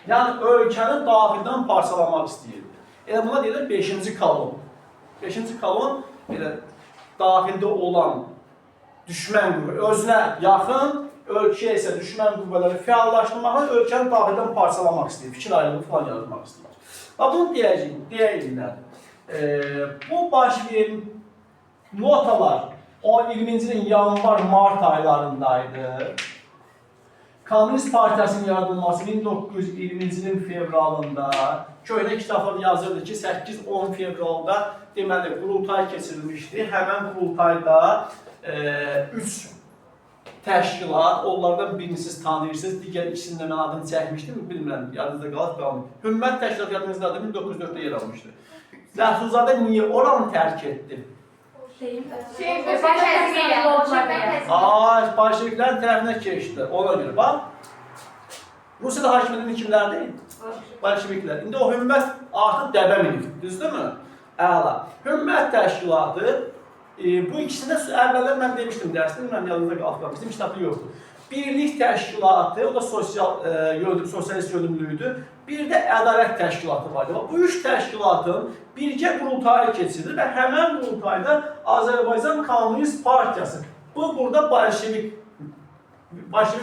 Yəni ölkəni daxildən parçalamaq istəyirdi. Elə buna deyilir 5-ci kolon. 5-ci kolon elə daxildə olan düşmən qüvvə, özünə yaxın, ölkəyə isə düşmən qüvvələri fəallaşdırmaqla ölkəni daxildən parçalamaq istəyir, fikir ayrılığı falan yaratmaq istəyir. Və bunu deyəcəyim. Bu baş verin notalar o 20-ci ilin yanvar-mart aylarındaydı. Komünist Partiyasının yaradılması 1920-ci ilin fevralında köhnə kitablarda yazırdı ki, 8-10 fevralda deməli qurultay keçirilmişdi. Həmən qurultayda 3 təşkilat, onlardan birini siz tanıyırsınız, digər ikisini də mən adını çəkmişdim, bilmirəm, yadınızda qalıb. Hümmət təşkilat yadınızdadır, 1904-də yer almışdı. Rəsulzadə niyə oranı tərk etdi? Bolşeviklərin tərəfinə keçdilər, ona görə. Bax, Rusiyada hakimiyyət edən kimlərdir? Bolşeviklər. İndi o hümmət artıq dəbə minib, düzdürmü? Əla. Hümmət təşkilatı, bu ikisində əvvəllər mən demişdim dərsdə, mən yadınızda qalmışdım, kitabda yoxdur. Birlik təşkilatı, o da sosialist yönümlüydü. Bir də ədalət təşkilatı vardı. Bu üç təşkilatın birgə qurultayı keçirilir və həmən qurultayda Azərbaycan Komünist Partiyası, bu burada bolşevik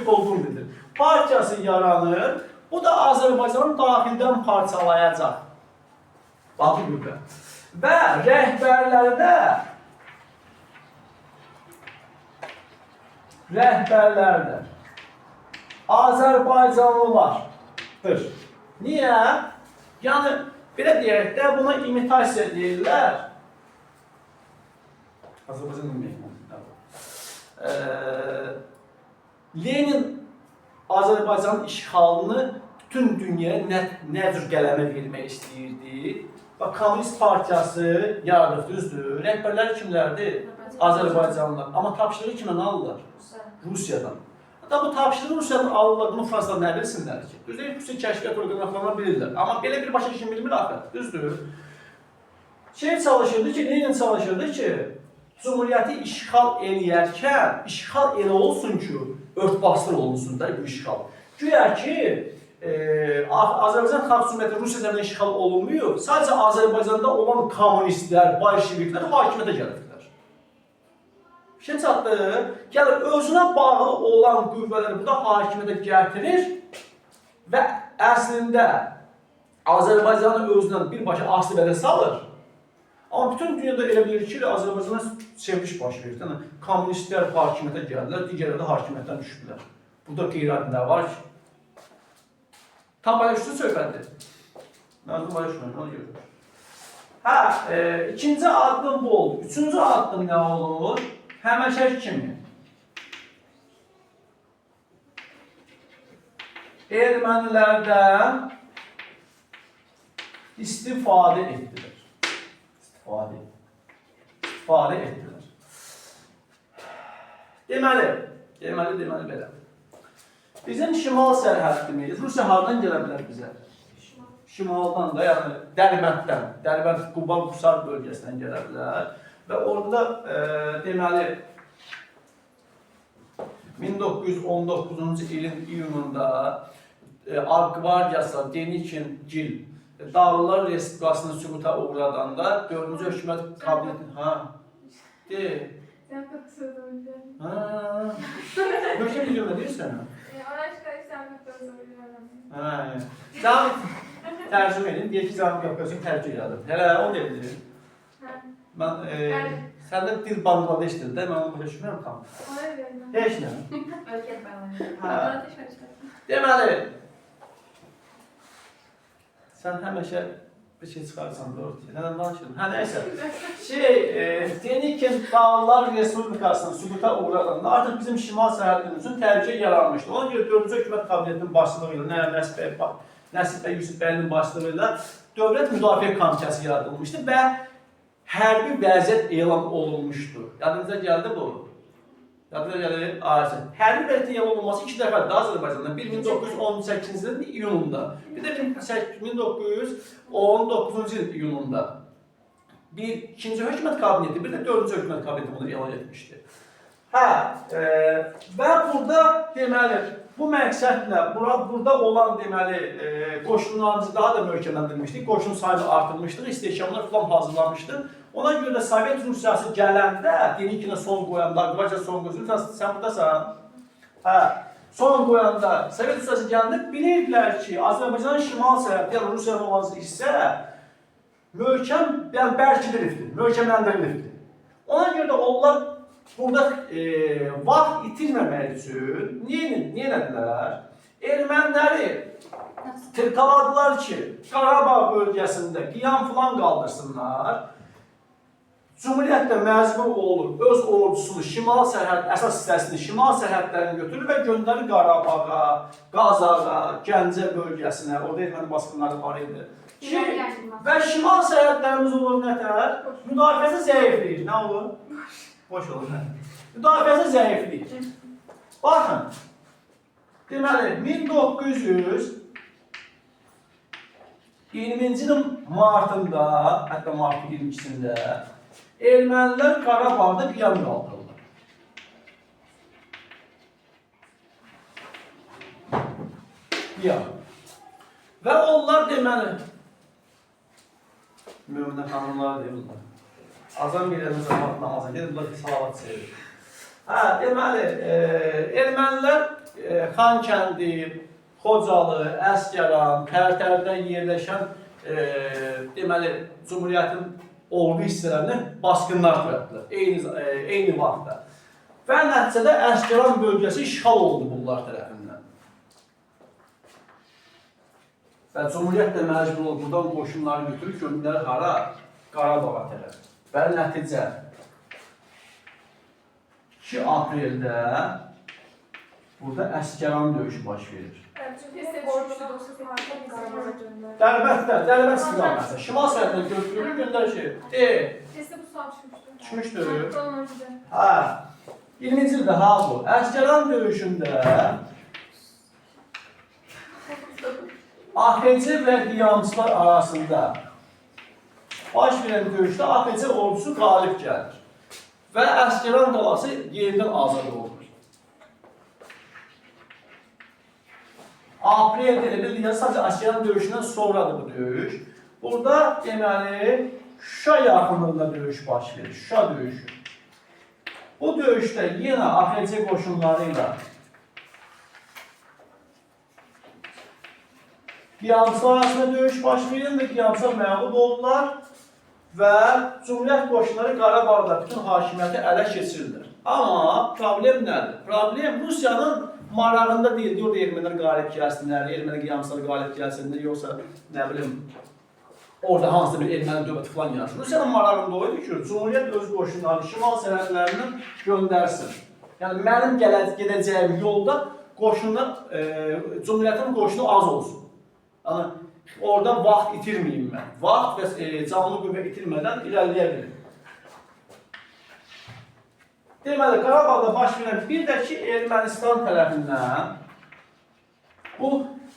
olduğunu bilir. Partiyası yaranır, bu da Azərbaycanın daxildən parçalayacaq. Baxı qüvvə. Və rəhbərləri də Azərbaycanlılardır. Niyə? Yəni, belə deyək də, buna imitasiya deyirlər. Azərbaycan Lenin Azərbaycanın işğalını bütün dünyaya nə cür qələmə vermək istəyirdi? Bax, Komünist Partiyası yaradıb, düzdür. Rəhbərləri kimlərdir? Azərbaycanlılar. Amma tapşırığı kimdən alırlar? Rusiyadan. Hatta bu tapşırığı Rusiyadan alırlar, bunu Fransızlar nə bilsinlər ki? Düzdür, Rusiya kəşfiyyat orqanlarına bilirlər. Amma belə bir başa kim bilmir axı, düzdür. Çalışırdı ki, Lenin çalışırdı ki, Cumhuriyyəti işğal eləyərkən, işğal elə olsun ki, örtbasdır olunsun da bu işğal. Güya ki, Azərbaycan Xalq Cumhuriyyəti Rusiyadan işğal olunmuyor, sadəcə Azərbaycanda olan kommunistlər, bolşeviklər hakimiyyətə gəlirlər. Çatdı, gəlir özünə bağlı olan qüvvələri burada hakimiyyətə gətirir və əslində Azərbaycanı özündən birbaşa asli bədə salır. Amma bütün dünyada elə bilir ki, Azərbaycana çevriliş baş verir. Yəni, kommunistlər hakimiyyətə gəldilər, digərləri də hakimiyyətdən düşdülər. Burada qeyri-adi nə var ki? Tam belə üçlü söhbətdir. Mənim belə düşünürəm, onu görürüm. İkinci addım bu oldu. Üçüncü addım nə olur? Həməşək kimi ermənilərdən istifadə etdilər. İstifadə etdilər. Deməli belə. Bizim şimal sərhəddimiz, Rusiya haradan gələ bilər bizə? Şimaldan da, yəni Dərbənd, Quban, Qusar bölgəsindən gələ bilər. Və orada deməli 1919-cu ilin iyununda Ağqvardiyası Denikin-Gil Dağlılar Respublikasının süquta uğradanda 4-cü hökumət kabinetinin Sen katılıyorsun. Hökumət biliyor ne deyirsən? Araştırırsan katılıyorsun. Cami tərcümə edin, deyək ki, Cami Qafqazın tərcümə edir. Hələ o deyilir. Səndə dil Bangladeşdir də, mən onu başa düşmürəm tam. Heç nə. Deməli, sən həmişə bir şey çıxarsan da ortaya. Nədən danışırım? Nəysə. Denikin Dağlılar Respublikasının süquta uğradığında artıq bizim şimal sərhədimizin təhlükə yaranmışdı. Ona görə 4-cü hökumət kabinetinin başçılığı ilə, Nəsib bəy Yusuf bəylinin başçılığı ilə Dövlət Müdafiə Komitəsi yaradılmışdı və hərbi vəziyyət elan olunmuşdu. Yadınıza gəldi bu? Yadınıza gəldi? Hərbi vəziyyətin elan olunması 2 dəfədir Azərbaycanda. Bir 1918-ci ilin iyununda, bir də 1919-cu ilin iyununda. Bir ikinci hökumət kabineti, bir də 4-cü hökumət kabineti bunu elan etmişdi. Və burada deməli, Bu məqsədlə burada olan deməli qoşunlarımızı daha da möhkəmləndirmişdik. Qoşun sayını artırmışdıq, istehkamlar falan hazırlamışdıq. Ona görə də Sovet Rusiyası gələndə, Denikinə son qoyanda, Qvarca son qoyanda, sən buradasan? Hə. Son qoyanda Sovet Rusiyası gələndə bilirdilər ki, Azərbaycanın şimal sərhədi, yəni Rusiyanın olan hissə möhkəm, yəni bərkidilibdir, möhkəmləndirilibdir. Ona görə də onlar burada vaxt itirməmək üçün nə edilər? Erməniləri tırkaladılar ki, Qarabağ bölgəsində qiyam falan qaldırsınlar. Cumhuriyyət də məcbur olur öz ordusunu şimal sərhəd, əsas hissəsini şimal sərhədlərini götürür və göndərir Qarabağa, Qazağa, Gəncə bölgəsinə. Orada erməni basqınları var idi. Və şimal sərhədlərimiz olur nətər? Müdafiəsi zəifləyir. Nə olur? Boş olur. Müdafiəsi zəifləyir. Baxın. Deməli, 1920-ci ilin martında, hətta martın 22-sində ermənilər Qarabağda qiyam qaldırırlar. Qiyam. Və onlar deməli, möminə xanımlar deyirlər. Azam birinin zamanı namaza gedirlər, salavat çevirir. Hə, deməli, ermənilər Xankəndi, Xocalı, Əsgəran, Tərtərdə yerləşən deməli, Cumhuriyyətin ordu hissələrini basqınlar törətdilər, eyni vaxtda. Və nəticədə Əsgəran bölgəsi işğal oldu bunlar tərəfindən. Və Cumhuriyyət də məcbur oldu, buradan qoşunları götürüb göndərir hara? Qarabağa tərəf. Və nəticə 2 apreldə burada Əsgəran döyüşü baş verir. Dərbənd istiqamətində. Şimal sərhəddən götürülür, göndərir ki, düşmüşdür. Hə, 20-ci ildə ha bu. Əsgəran döyüşündə AXC və qiyamçılar arasında baş verən döyüşdə AXC ordusu qalib gəlir və Əsgəran qalası yerindən azad olur. Apreldə elə sadəcə Əsgəran döyüşündən sonradır bu döyüş. Burada deməli Şuşa yaxınlığında döyüş baş verir, Şuşa döyüşü. Bu döyüşdə yenə AXC qoşunları ilə qiyamçılar arasında döyüş baş verir və qiyamçılar məğlub oldular və Cumhuriyyət qoşunları Qarabağda bütün hakimiyyəti ələ keçirirlər. Amma problem nədir? Problem Rusiyanın marağında deyil, diyor da ermənilər qalib gəlsinlər, erməni qiyamçıları qalib gəlsinlər, yoxsa nə bilim, orada hansısa bir erməni dövləti falan yanaşır. Rusiyanın marağında o idi ki, Cumhuriyyət öz qoşunlarını şimal sərhədlərindən göndərsin. Yəni, mənim gedəcəyim yolda qoşunlar, Cumhuriyyətin qoşunu az olsun. Yəni, orada vaxt itirməyim mən. Vaxt və canlı qüvvə itirmədən irəliləyə bilim. Deməli, Qarabağda baş verən bir də ki, Ermənistan tərəfindən bu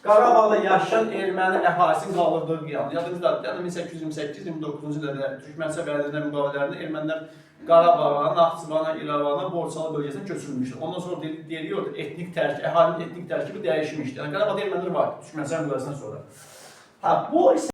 Qarabağda yaşayan erməni əhalisinin qaldırdığı qiyam. Yadınızdadır, yəni 1828-29-cu illərdə Türkmən səfərlərində müqavilələrində ermənilər Qarabağa, Naxçıvana, İrəvana, Borçalı bölgəsinə köçürülmüşdür. Ondan sonra deyiliyordu, əhalinin etnik tərkibi dəyişmişdir. Yəni Qarabağda ermənilər var, Türkmən səfərlərindən sonra. Bu